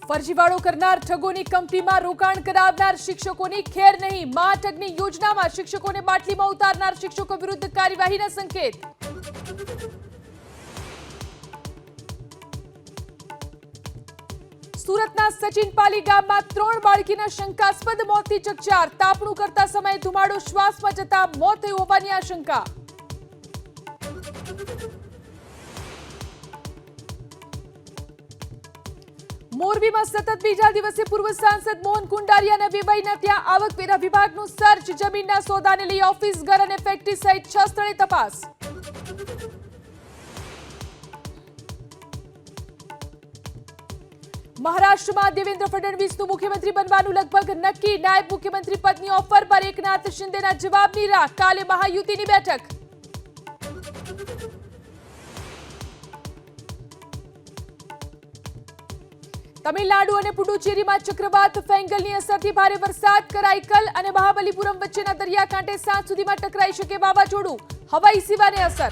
फर्जीवाड़ो करनार ठगोनी कंपनीमां रोकाण करावनार शिक्षकोनी खेर नहीं। महाठगनी योजनामां शिक्षकोने बाटलीमां उतारनार शिक्षको विरुद्ध कार्यवाहीना संकेत। सूरतना सचिनपाली गाममां 3 बाळकीना शंकास्पद मोतथी चकचार। तापणું करता समये धुमाडो श्वासमां जता मोत थયું હોવાની આશંકા। મોરબીમાં સતત બીજા દિવસે પૂર્વ સાંસદ મોહન કુંડારિયાના વેવાઈના ત્યાં આવકવેરા વિભાગનું સર્ચ। જમીનના સોદાને લઈ ઓફિસ, ઘર અને ફેક્ટરી સહિત 6 સ્થળે તપાસ। મહારાષ્ટ્રમાં દેવેન્દ્ર ફડણવીસનું મુખ્યમંત્રી બનવાનું લગભગ નક્કી। નાયબ મુખ્યમંત્રી પદની ઓફર પર એકનાથ શિંદેના જવાબની રાહ। કાલે મહાયુતિની બેઠક। તમિલનાડુ અને પુડુચેરીમાં ચક્રવાત ફેંગલની અસરથી ભારે વરસાદ। કરાઈકલ અને મહાબલીપુરમ વચ્ચેના દરિયાકાંઠે સાંજ સુધીમાં ટકરાઈ શકે વાવાઝોડું। હવાઈ સેવાને અસર।